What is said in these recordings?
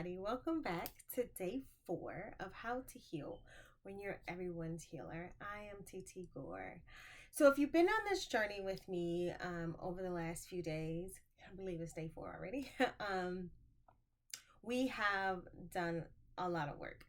everybody. Welcome back to day 4 of How to Heal When You're Everyone's Healer. I am TT Gore. So, if you've been on this journey with me over the last few days, I believe it's day 4 already, we have done a lot of work.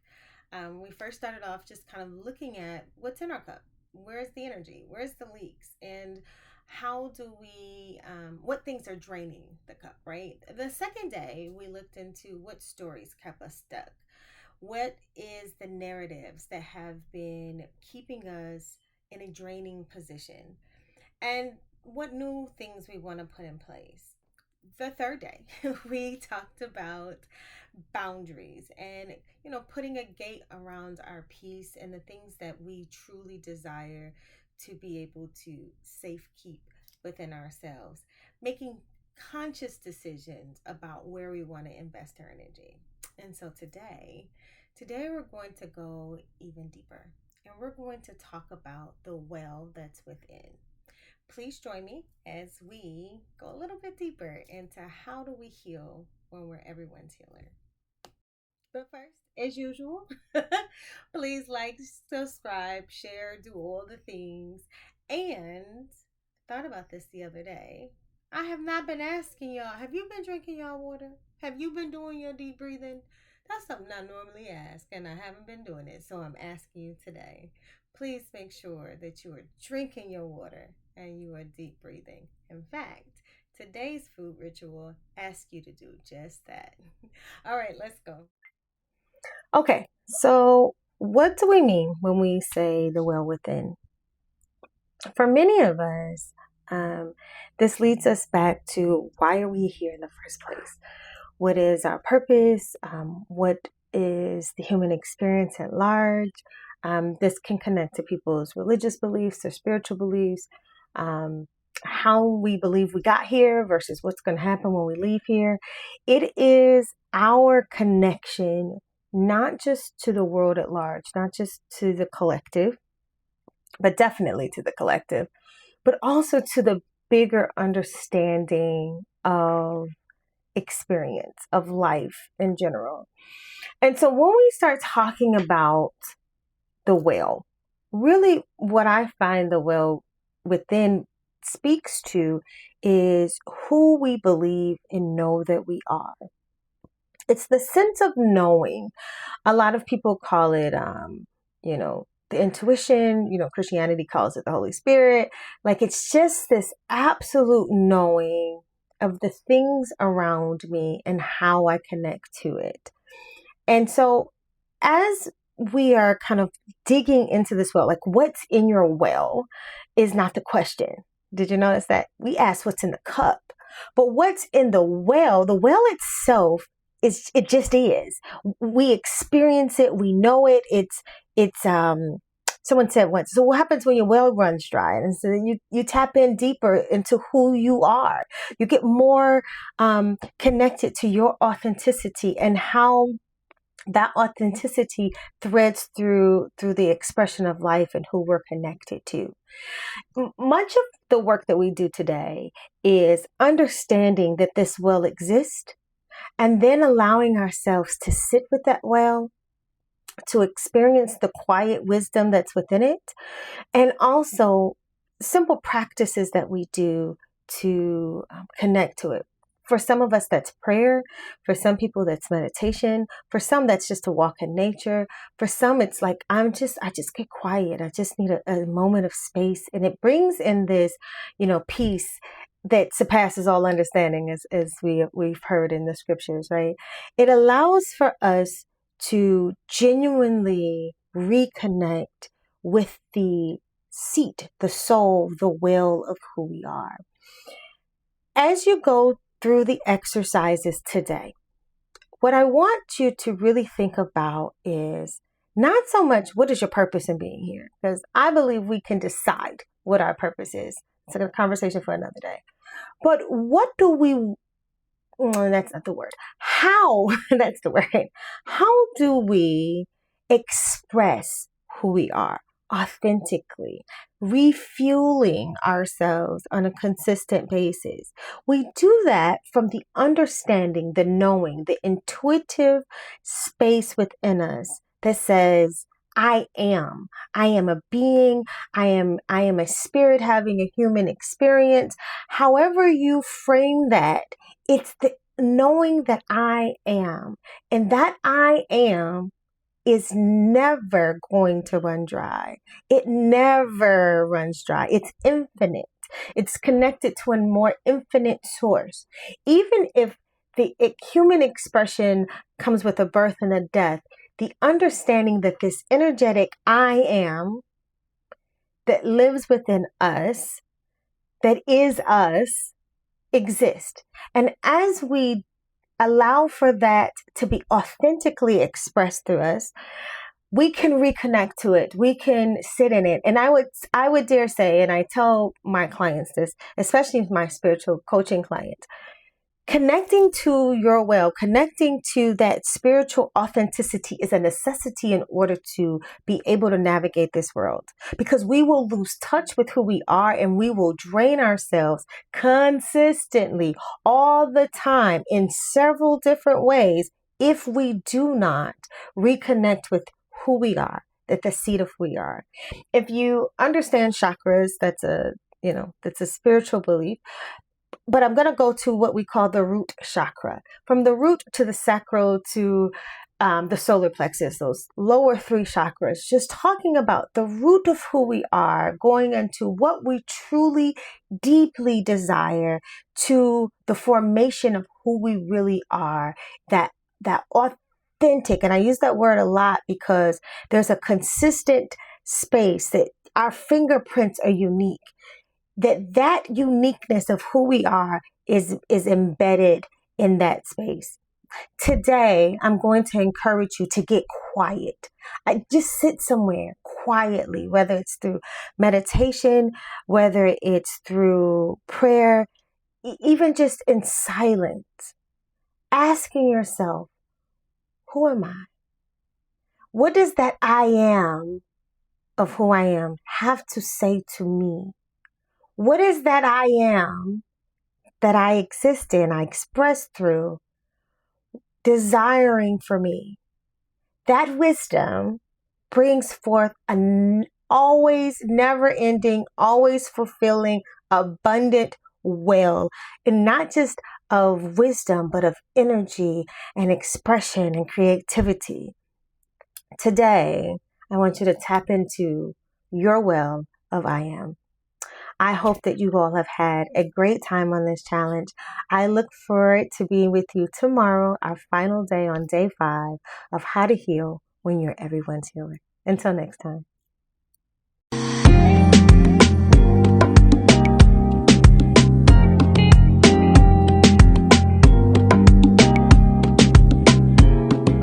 We first started off just kind of looking at what's in our cup. Where's the energy? Where's the leaks? And how do we, what things are draining the cup, right? The second day, we looked into what stories kept us stuck. What is the narratives that have been keeping us in a draining position? And what new things we want to put in place. The third day, we talked about boundaries and, putting a gate around our peace and the things that we truly desire to be able to safe keep within ourselves, making conscious decisions about where we want to invest our energy. And so today we're going to go even deeper and we're going to talk about the well that's within. Please join me as we go a little bit deeper into how do we heal when we're everyone's healer. But first, as usual, please like, subscribe, share, do all the things. And I thought about this the other day. I have not been asking y'all, have you been drinking y'all water? Have you been doing your deep breathing? That's something I normally ask, and I haven't been doing it, so I'm asking you today. Please make sure that you are drinking your water and you are deep breathing. In fact, today's food ritual asks you to do just that. All right, let's go. Okay, so what do we mean when we say the well within? For many of us, this leads us back to why are we here in the first place? What is our purpose? What is the human experience at large? This can connect to people's religious beliefs or spiritual beliefs, how we believe we got here versus what's going to happen when we leave here. It is our connection, not just to the world at large, not just to the collective, but definitely to the collective, but also to the bigger understanding of experience, of life in general. And so when we start talking about the well, really what I find the well within speaks to is who we believe and know that we are. It's the sense of knowing. A lot of people call it, the intuition, Christianity calls it the Holy Spirit. Like it's just this absolute knowing of the things around me and how I connect to it. And so as we are kind of digging into this well, like what's in your well is not the question. Did you notice that? We asked what's in the cup, but what's in the well itself it just is. We experience it. We know it. It's someone said once, so what happens when your well runs dry? And so you tap in deeper into who you are. You get more connected to your authenticity and how that authenticity threads through the expression of life and who we're connected to. Much of the work that we do today is understanding that this well exists and then allowing ourselves to sit with that well, to experience the quiet wisdom that's within it, and also simple practices that we do to connect to it. For some of us, that's prayer. For some people, that's meditation. For some, that's just a walk in nature. For some, it's like, I just get quiet. I just need a moment of space. And it brings in this, peace that surpasses all understanding, as we've heard in the scriptures, right? It allows for us to genuinely reconnect with the seat, the soul, the will of who we are. As you go through the exercises today, what I want you to really think about is not so much what is your purpose in being here, because I believe we can decide what our purpose is. It's a conversation for another day. But what do we, that's not the word. How, that's the word. How do we express who we are? authentically, refueling ourselves on a consistent basis. We do that from the understanding, the knowing, the intuitive space within us that says, I am. I am a being. I am a spirit having a human experience. However you frame that, it's the knowing that I am. And that I am is never going to run dry. It never runs dry. It's infinite. It's connected to a more infinite source. Even if the human expression comes with a birth and a death, the understanding that this energetic I am that lives within us, that is us, exists. And as we allow for that to be authentically expressed through us, we can reconnect to it. We can sit in it. And I would dare say, and I tell my clients this, especially my spiritual coaching clients, connecting to your well, connecting to that spiritual authenticity is a necessity in order to be able to navigate this world. Because we will lose touch with who we are and we will drain ourselves consistently all the time in several different ways if we do not reconnect with who we are, at the seat of who we are. If you understand chakras, that's a spiritual belief. But I'm going to go to what we call the root chakra. From the root to the sacral to the solar plexus, those lower three chakras, just talking about the root of who we are, going into what we truly, deeply desire, to the formation of who we really are, that authentic. And I use that word a lot because there's a consistent space that our fingerprints are unique, that uniqueness of who we are is embedded in that space. Today, I'm going to encourage you to get quiet. I just sit somewhere quietly, whether it's through meditation, whether it's through prayer, even just in silence, asking yourself, who am I? What does that I am of who I am have to say to me? What is that I am that I exist in, I express through, desiring for me? That wisdom brings forth an always never ending, always fulfilling, abundant well, and not just of wisdom, but of energy and expression and creativity. Today, I want you to tap into your well of I am. I hope that you all have had a great time on this challenge. I look forward to being with you tomorrow, our final day on day 5 of How to Heal When You're Everyone's Healer. Until next time.